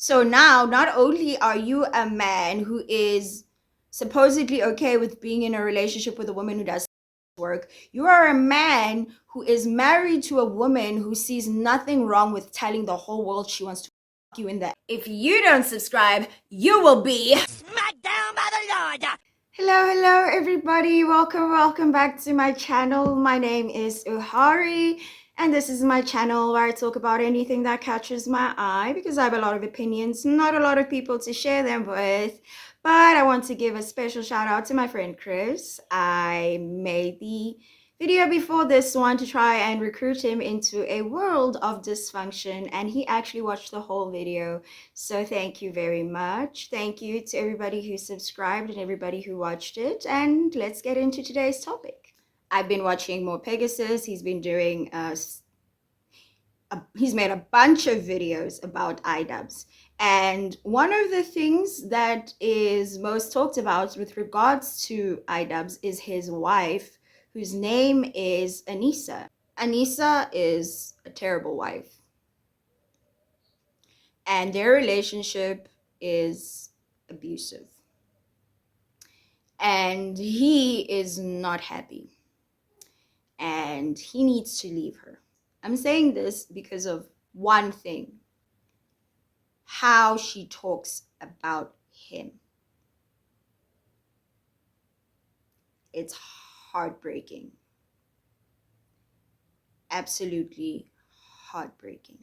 So now, not only are you a man who is supposedly okay with being in a relationship with a woman who does work, you are a man who is married to a woman who sees nothing wrong with telling the whole world she wants to fuck you in the. If you don't subscribe, you will be smacked down by the Lord. Hello, everybody. Welcome back to my channel. My name is Uhari, and this is my channel where I talk about anything that catches my eye because I have a lot of opinions, not a lot of people to share them with. But I want to give a special shout out to my friend Chris. I made the video before this one to try and recruit him into a world of dysfunction, and he actually watched the whole video. So thank you very much. Thank you to everybody who subscribed and everybody who watched it. And let's get into today's topic. I've been watching more Pegasus. He's been doing he's made a bunch of videos about iDubbbz. And one of the things that is most talked about with regards to iDubbbz is his wife, whose name is Anissa. Anissa is a terrible wife. And their relationship is abusive. And he is not happy. And he needs to leave her. I'm saying this because of one thing: how she talks about him. It's heartbreaking. Absolutely heartbreaking.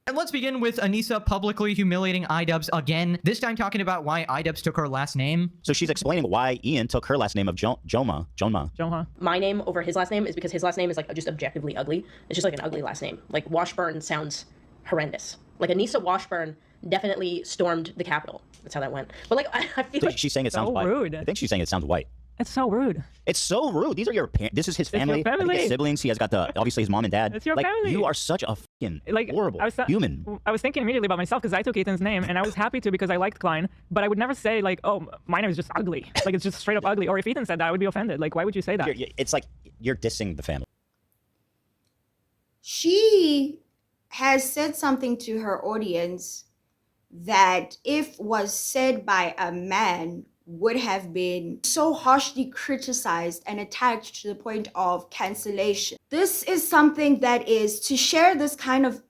And let's begin with Anissa publicly humiliating iDubbbz again, this time talking about why iDubbbz took her last name. So she's explaining why Ian took her last name of Joma. My name over his last name is because his last name is like just objectively ugly. It's just like an ugly last name. Like Washburn sounds horrendous. Like Anissa Washburn definitely stormed the Capitol. That's how that went. But like I feel like she's saying it sounds white. Rude. I think she's saying it sounds white. It's so rude. It's so rude. These are your parents. This is his family. It's your family. His siblings. He has got obviously his mom and dad. It's your like, family. You are such a fucking horrible human. I was thinking immediately about myself because I took Ethan's name and I was happy to because I liked Klein, but I would never say like, oh, my name is just ugly. Like it's just straight up ugly. Or if Ethan said that, I would be offended. Like, why would you say that? It's like you're dissing the family. She has said something to her audience that if was said by a man would have been so harshly criticized and attacked to the point of cancellation. This is something that is to share this kind of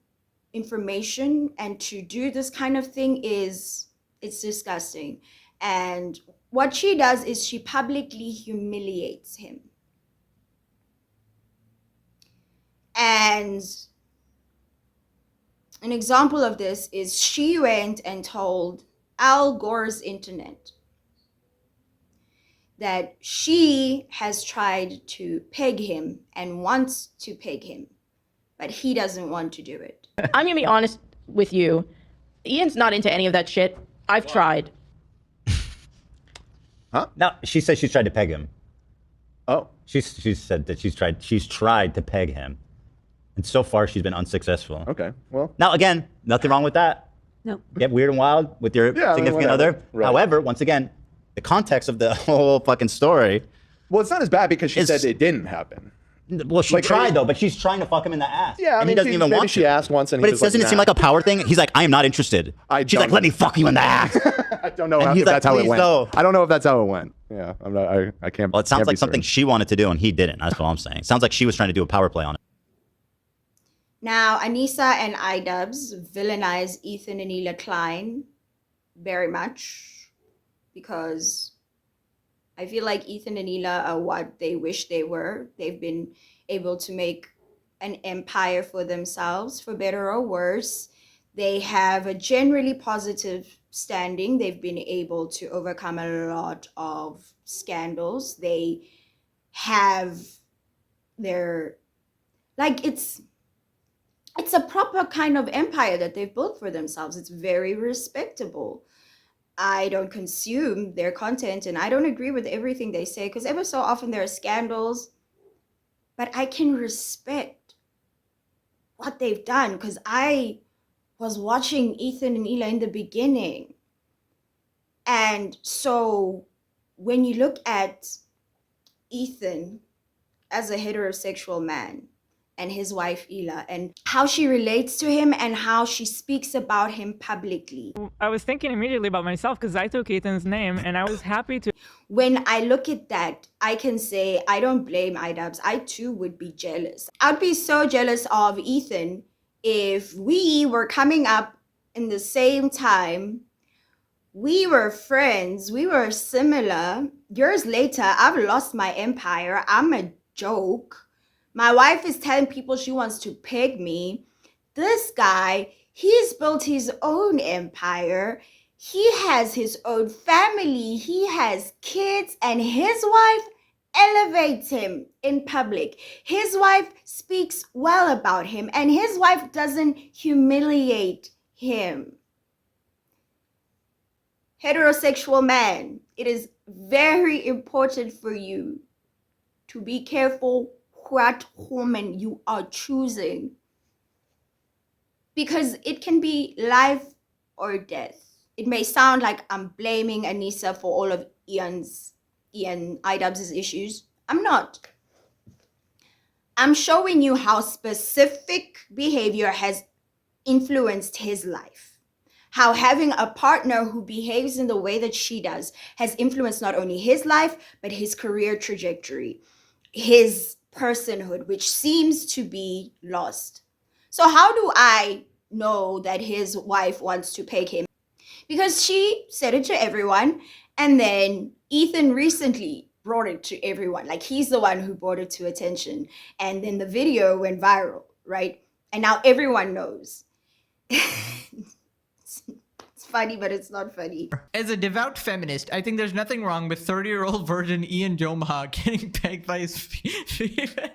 information and to do this kind of thing it's disgusting. And what she does is she publicly humiliates him. And an example of this is she went and told Al Gore's internet that she has tried to peg him and wants to peg him, but he doesn't want to do it. I'm gonna be honest with you. Ian's not into any of that shit. I've tried. Huh? No, she said she's tried to peg him. Oh. She said that she's tried to peg him. And so far she's been unsuccessful. Okay. Well. Now again, nothing wrong with that. No. Get weird and wild with your significant other. Right. However, once again, the context of the whole fucking story. Well, it's not as bad because she said it didn't happen. Well, she tried though, but she's trying to fuck him in the ass. Yeah, I mean, he doesn't even want to. She asked once, and but doesn't it seem like a power thing? He's like, I am not interested. She's like, let me fuck you in the ass. I don't know if that's how it went. I don't know if that's how it went. Yeah, I'm not. I can't. Well, it sounds like something she wanted to do and he didn't. That's what I'm saying. It sounds like she was trying to do a power play on it. Now, Anissa and iDubbbz villainize Ethan and Ela Klein very much because I feel like Ethan and Ela are what they wish they were. They've been able to make an empire for themselves, for better or worse. They have a generally positive standing. They've been able to overcome a lot of scandals. They have their, like, it's a proper kind of empire that they've built for themselves. It's very respectable. I don't consume their content and I don't agree with everything they say because ever so often there are scandals, but I can respect what they've done because I was watching Ethan and Ela in the beginning. And so when you look at Ethan as a heterosexual man, and his wife Ila, and how she relates to him and how she speaks about him publicly. I was thinking immediately about myself because I took Ethan's name and I was happy to. When I look at that, I can say I don't blame iDubbbz. I too would be jealous. I'd be so jealous of Ethan if we were coming up in the same time. We were friends. We were similar. Years later, I've lost my empire. I'm a joke. My wife is telling people she wants to peg me. This guy, he's built his own empire. He has his own family. He has kids, and his wife elevates him in public. His wife speaks well about him, and his wife doesn't humiliate him. Heterosexual man, it is very important for you to be careful what woman you are choosing, because it can be life or death. It may sound like I'm blaming Anissa for all of iDubbbz's issues. I'm not. I'm showing you how specific behavior has influenced his life. How having a partner who behaves in the way that she does has influenced not only his life, but his career trajectory, his personhood, which seems to be lost. So how do I know that his wife wants to peg him? Because she said it to everyone, and then Ethan recently brought it to everyone. Like, he's the one who brought it to attention. And then the video went viral, right? And now everyone knows. Funny, but it's not funny. As a devout feminist, I think there's nothing wrong with 30-year-old virgin Ian Jomha getting pegged by his female.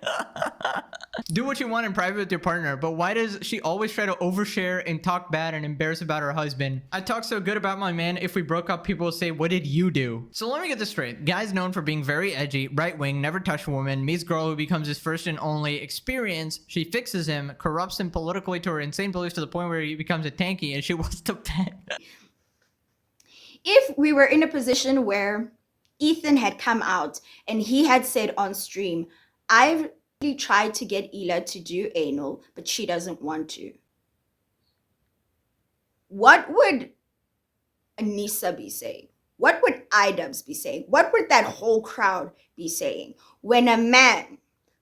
Do what you want in private with your partner, but why does she always try to overshare and talk bad and embarrass about her husband? I talk so good about my man, if we broke up, people will say, what did you do? So let me get this straight. Guy's known for being very edgy, right-wing, never touch a woman, meets girl who becomes his first and only experience. She fixes him, corrupts him politically to her insane beliefs to the point where he becomes a tanky and she wants to pet. If we were in a position where Ethan had come out and he had said on stream, I've really tried to get Ila to do anal, but she doesn't want to. What would Anissa be saying? What would iDubbbz be saying? What would that whole crowd be saying? When a man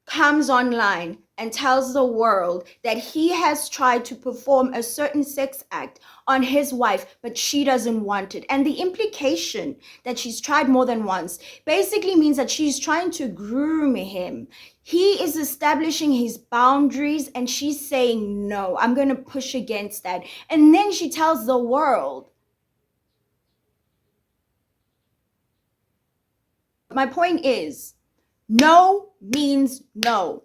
comes online and tells the world that he has tried to perform a certain sex act on his wife, but she doesn't want it. And the implication that she's tried more than once basically means that she's trying to groom him. He is establishing his boundaries and she's saying, no, I'm going to push against that. And then she tells the world. My point is, no means no.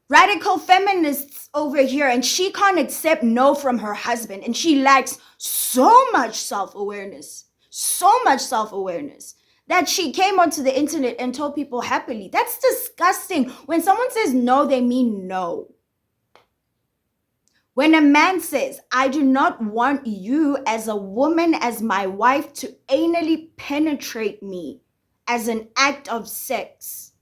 Radical feminists over here, and she can't accept no from her husband, and she lacks so much self-awareness that she came onto the internet and told people happily. That's disgusting. When someone says no, they mean no. When a man says, I do not want you as a woman, as my wife, to anally penetrate me as an act of sex,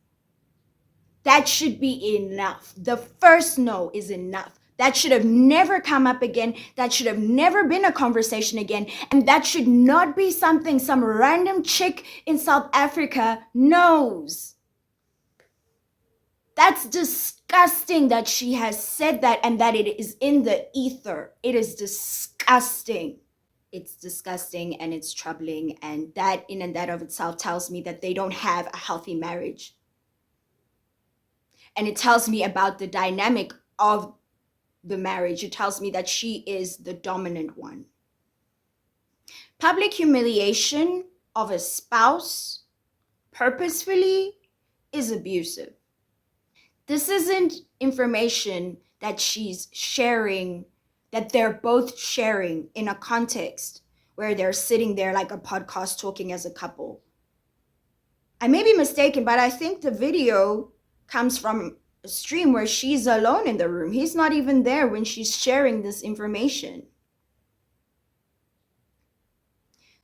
that should be enough. The first no is enough. That should have never come up again. That should have never been a conversation again. And that should not be something some random chick in South Africa knows. That's disgusting that she has said that and that it is in the ether. It is disgusting. It's disgusting and it's troubling. And that in and that of itself tells me that they don't have a healthy marriage. And it tells me about the dynamic of the marriage. It tells me that she is the dominant one. Public humiliation of a spouse purposefully is abusive. This isn't information that she's sharing, that they're both sharing in a context where they're sitting there like a podcast talking as a couple. I may be mistaken, but I think the video comes from a stream where she's alone in the room. He's not even there when she's sharing this information.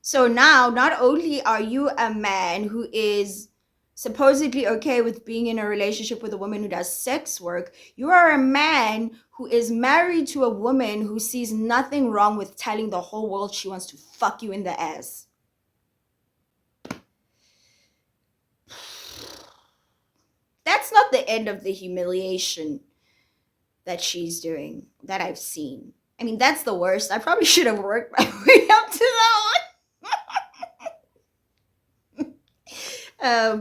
So now, not only are you a man who is supposedly okay with being in a relationship with a woman who does sex work, you are a man who is married to a woman who sees nothing wrong with telling the whole world she wants to fuck you in the ass. That's not the end of the humiliation that she's doing, that I've seen. I mean, that's the worst. I probably should have worked my way up to that one.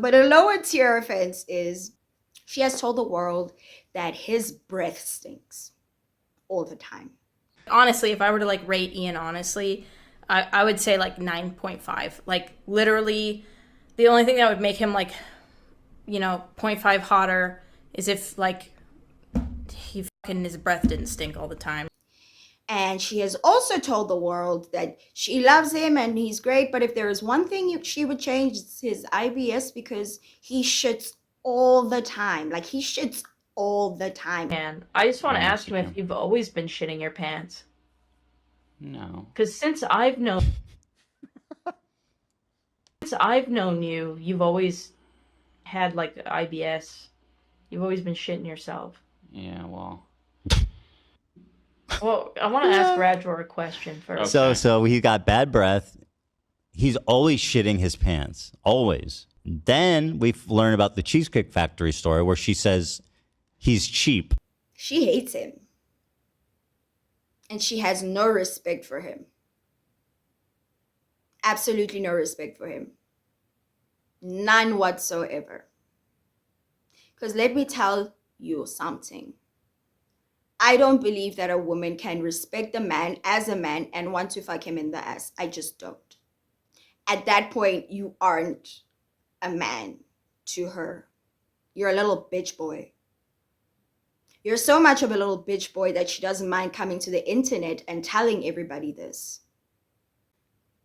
But a lower tier offense is she has told the world that his breath stinks all the time. Honestly, if I were to like rate Ian honestly, I would say like 9.5. Like literally the only thing that would make him like, you know, 0.5 hotter is if like he fucking his breath didn't stink all the time. And she has also told the world that she loves him and he's great, but if there is one thing she would change, it's his IBS, because he shits all the time. Like, he shits all the time. And I just want to ask him if you've always been shitting your pants. No. Because since I've known you, you've always had like IBS. You've always been shitting yourself. Yeah, well. Well, I want to ask Radjor a question first. So he got bad breath. He's always shitting his pants. Always. Then we learn about the Cheesecake Factory story where she says he's cheap. She hates him. And she has no respect for him. Absolutely no respect for him. None whatsoever. Because let me tell you something. I don't believe that a woman can respect a man as a man and want to fuck him in the ass. I just don't. At that point, you aren't a man to her. You're a little bitch boy. You're so much of a little bitch boy that she doesn't mind coming to the internet and telling everybody this.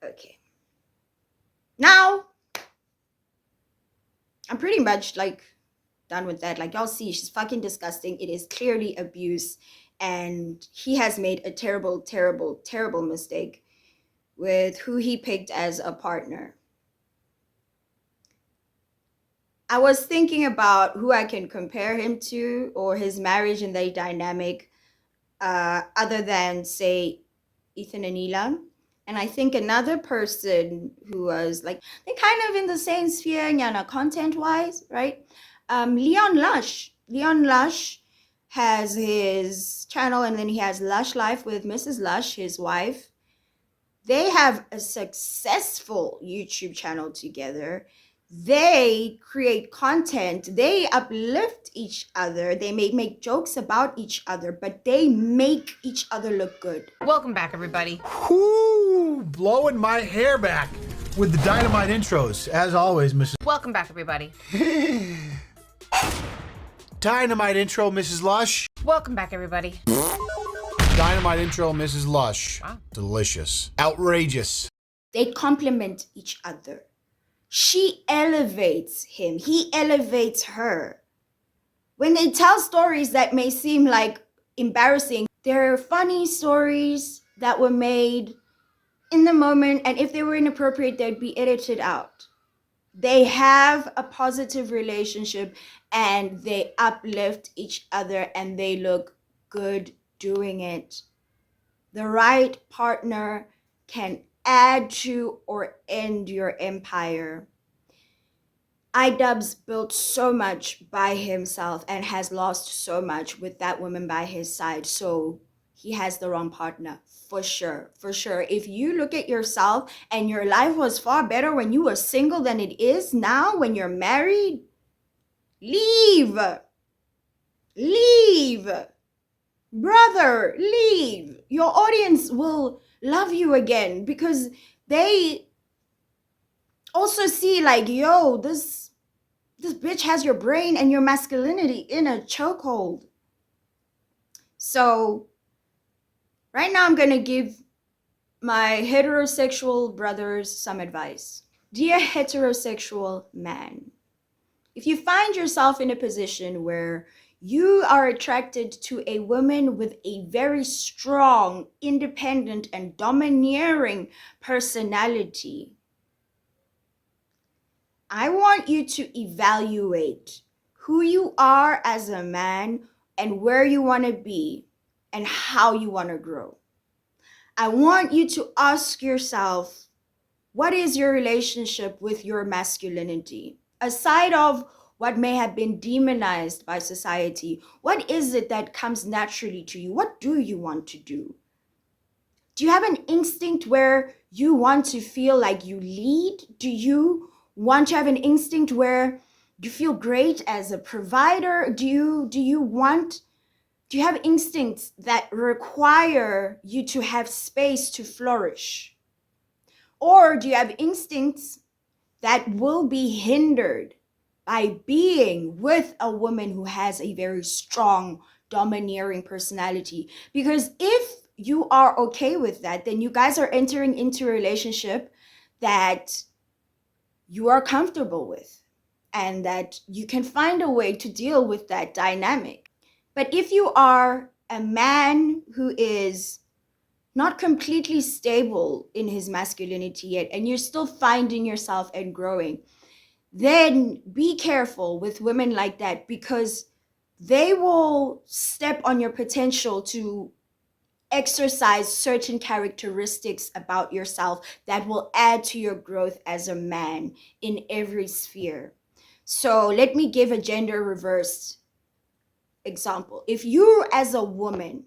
Okay. Now, I'm pretty much like done with that. Like, y'all see, she's fucking disgusting. It is clearly abuse. And he has made a terrible, terrible, terrible mistake with who he picked as a partner. I was thinking about who I can compare him to or his marriage and their dynamic other than, say, Ethan and Ela. And I think another person who was like, they're kind of in the same sphere, Nyana, content-wise, right? Leon Lush. Leon Lush has his channel, and then he has Lush Life with Mrs. Lush, his wife. They have a successful YouTube channel together. They create content. They uplift each other. They make jokes about each other, but they make each other look good. Welcome back, everybody. Whoo! Blowing my hair back with the dynamite intros. As always, Mrs. Welcome back, everybody. Dynamite intro, Mrs. Lush. Welcome back, everybody. Dynamite intro, Mrs. Lush. Wow. Delicious. Outrageous. They complement each other. She elevates him. He elevates her. When they tell stories that may seem like embarrassing, they're funny stories that were made in the moment, and if they were inappropriate, they'd be edited out. They have a positive relationship and they uplift each other and they look good doing it. The right partner can add to or end your empire. iDubbbz built so much by himself and has lost so much with that woman by his side. So he has the wrong partner, for sure, for sure. If you look at yourself and your life was far better when you were single than it is now when you're married, leave. Leave. Brother, leave. Your audience will love you again because they also see like, yo, this bitch has your brain and your masculinity in a chokehold. So right now I'm gonna give my heterosexual brothers some advice. Dear heterosexual man, if you find yourself in a position where you are attracted to a woman with a very strong, independent, and domineering personality, I want you to evaluate who you are as a man and where you want to be and how you want to grow. I want you to ask yourself, what is your relationship with your masculinity? Aside of what may have been demonized by society, what is it that comes naturally to you? What do you want to do? Do you have an instinct where you want to feel like you lead? Do you want to have an instinct where you feel great as a provider? Do you have instincts that require you to have space to flourish? Or do you have instincts that will be hindered by being with a woman who has a very strong, domineering personality? Because if you are okay with that, then you guys are entering into a relationship that you are comfortable with and that you can find a way to deal with that dynamic. But if you are a man who is not completely stable in his masculinity yet, and you're still finding yourself and growing, then be careful with women like that, because they will step on your potential to exercise certain characteristics about yourself that will add to your growth as a man in every sphere. So let me give a gender reversed example. If you as a woman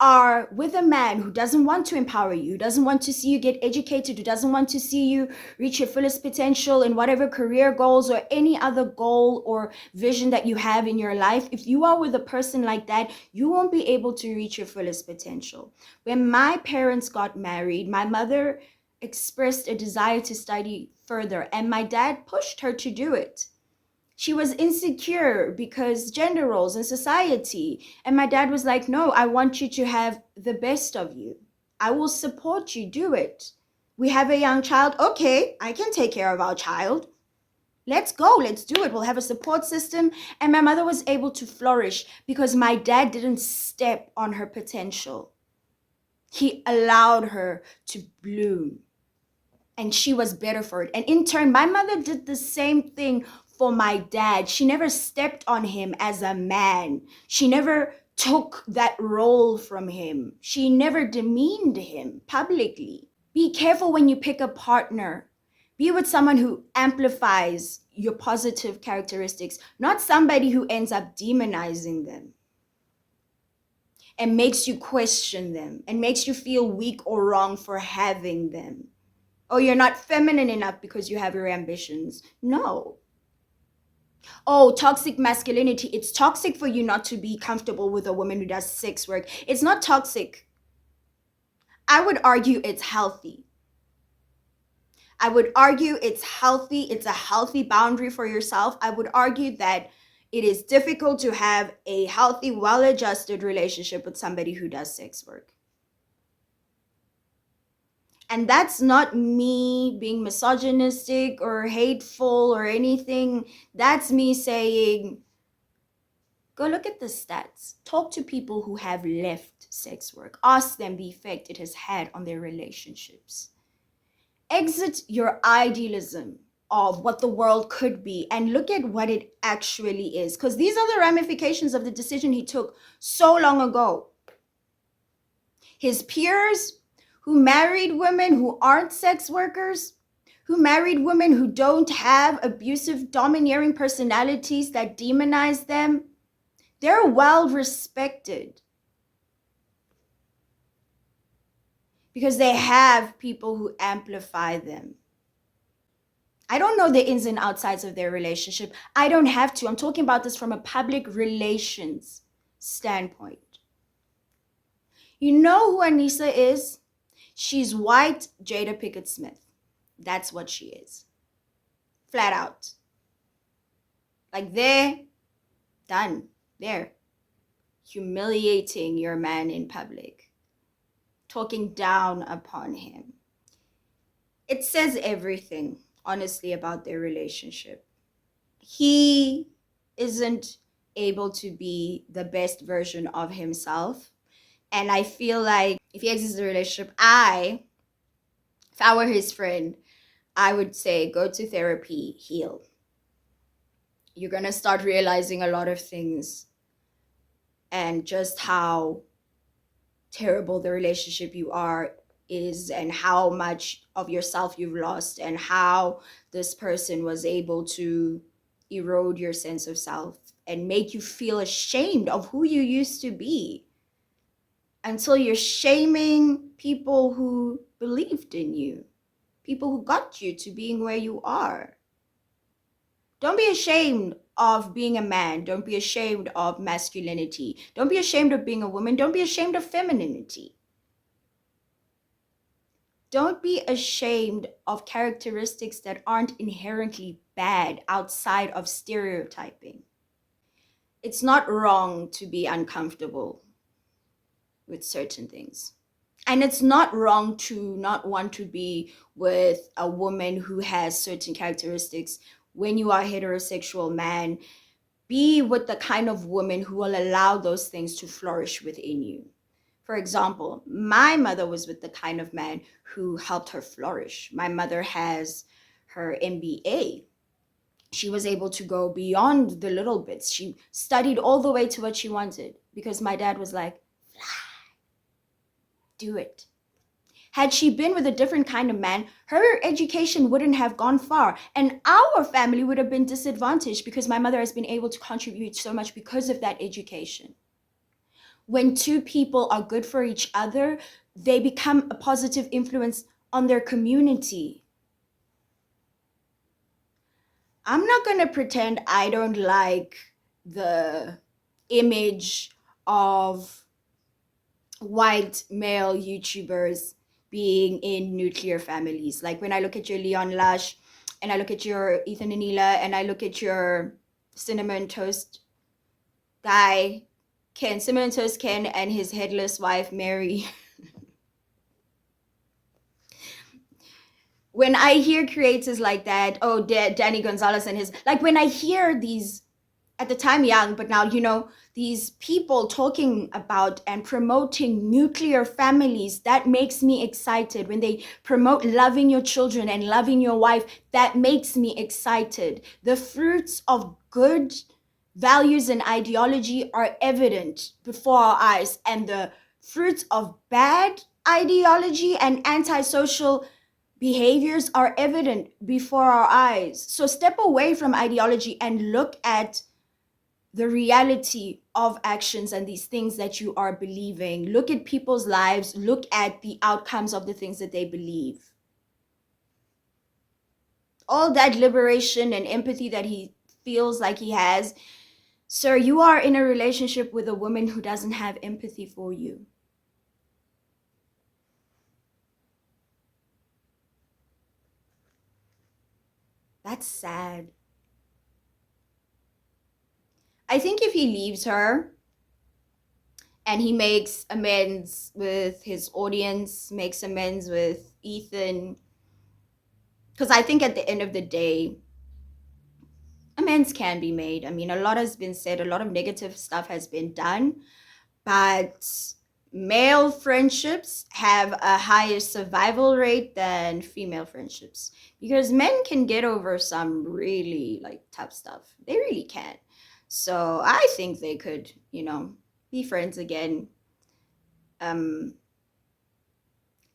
are with a man who doesn't want to empower you, who doesn't want to see you get educated, who doesn't want to see you reach your fullest potential in whatever career goals or any other goal or vision that you have in your life, if you are with a person like that, you won't be able to reach your fullest potential. When my parents got married, my mother expressed a desire to study further, and my dad pushed her to do it. She was insecure because gender roles in society. And my dad was like, no, I want you to have the best of you. I will support you, do it. We have a young child. Okay, I can take care of our child. Let's go, let's do it. We'll have a support system. And my mother was able to flourish because my dad didn't step on her potential. He allowed her to bloom. And she was better for it. And in turn, my mother did the same thing for my dad. She never stepped on him as a man. She never took that role from him. She never demeaned him publicly. Be careful when you pick a partner. Be with someone who amplifies your positive characteristics, not somebody who ends up demonizing them and makes you question them and makes you feel weak or wrong for having them. Oh, you're not feminine enough because you have your ambitions. No. Oh, toxic masculinity. It's toxic for you not to be comfortable with a woman who does sex work. It's not toxic. I would argue it's healthy. I would argue it's healthy. It's a healthy boundary for yourself. I would argue that it is difficult to have a healthy, well-adjusted relationship with somebody who does sex work. And that's not me being misogynistic or hateful or anything. That's me saying, go look at the stats. Talk to people who have left sex work. Ask them the effect it has had on their relationships. Exit your idealism of what the world could be and look at what it actually is. Because these are the ramifications of the decision he took so long ago. His peers who married women who aren't sex workers, who married women who don't have abusive, domineering personalities that demonize them, they're well respected because they have people who amplify them. I don't know the ins and outsides of their relationship. I don't have to. I'm talking about this from a public relations standpoint. You know who Anissa is? She's white Jada Pinkett Smith. That's what she is. Flat out. Like there, done, there. Humiliating your man in public. Talking down upon him. It says everything, honestly, about their relationship. He isn't able to be the best version of himself. And I feel like if he exits the relationship, if I were his friend, I would say go to therapy, heal. You're going to start realizing a lot of things and just how terrible the relationship you are is, and how much of yourself you've lost, and how this person was able to erode your sense of self and make you feel ashamed of who you used to be, until you're shaming people who believed in you, people who got you to being where you are. Don't be ashamed of being a man. Don't be ashamed of masculinity. Don't be ashamed of being a woman. Don't be ashamed of femininity. Don't be ashamed of characteristics that aren't inherently bad outside of stereotyping. It's not wrong to be uncomfortable with certain things. And it's not wrong to not want to be with a woman who has certain characteristics. When you are a heterosexual man, be with the kind of woman who will allow those things to flourish within you. For example, my mother was with the kind of man who helped her flourish. My mother has her MBA. She was able to go beyond the little bits. She studied all the way to what she wanted because my dad was like, do it. Had she been with a different kind of man, her education wouldn't have gone far. And our family would have been disadvantaged because my mother has been able to contribute so much because of that education. When two people are good for each other, they become a positive influence on their community. I'm not going to pretend I don't like the image of white male YouTubers being in nuclear families. Like when I look at your Leon Lush, and I look at your Ethan Anila, and I look at your Cinnamon Toast guy, Ken, Cinnamon Toast Ken, and his headless wife, Mary. When I hear creators like that, oh, Danny Gonzalez and his, like when I hear these, at the time young, but now, you know, these people talking about and promoting nuclear families, that makes me excited. When they promote loving your children and loving your wife, that makes me excited. The fruits of good values and ideology are evident before our eyes, and the fruits of bad ideology and antisocial behaviors are evident before our eyes. So step away from ideology and look at the reality of actions and these things that you are believing. Look at people's lives. Look at the outcomes of the things that they believe. All that liberation and empathy that he feels like he has, sir, you are in a relationship with a woman who doesn't have empathy for you. That's sad. I think if he leaves her and he makes amends with his audience, makes amends with Ethan, because I think at the end of the day, amends can be made. I mean, a lot has been said, a lot of negative stuff has been done, but male friendships have a higher survival rate than female friendships, because men can get over some really like tough stuff. They really can. So I think they could, you know, be friends again. I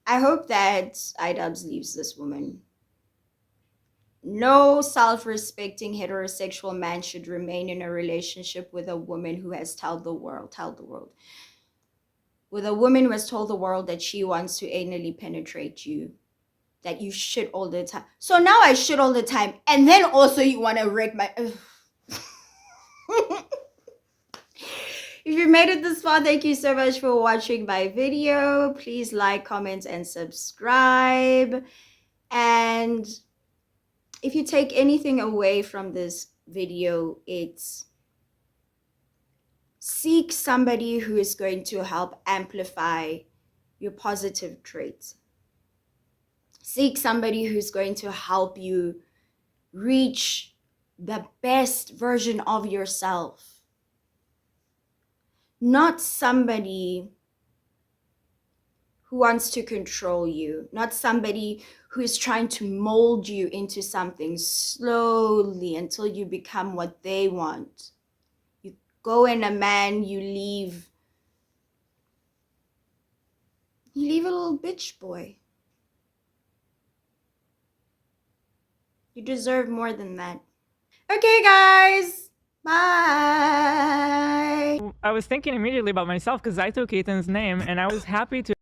hope that iDubbbz leaves this woman. No self-respecting heterosexual man should remain in a relationship with a woman who has told the world, with a woman who has told the world that she wants to anally penetrate you, that you shit all the time. So now I shit all the time, and then also you want to wreck my... If you made it this far, thank you so much for watching my video. Please like, comment, and subscribe. And if you take anything away from this video, it's seek somebody who is going to help amplify your positive traits. Seek somebody who's going to help you reach the best version of yourself. Not somebody who wants to control you, not somebody who is trying to mold you into something slowly until you become what they want. You go in a man, you leave a little bitch boy. You deserve more than that. Okay, guys. Bye. I was thinking immediately about myself because I took Ethan's name and I was happy to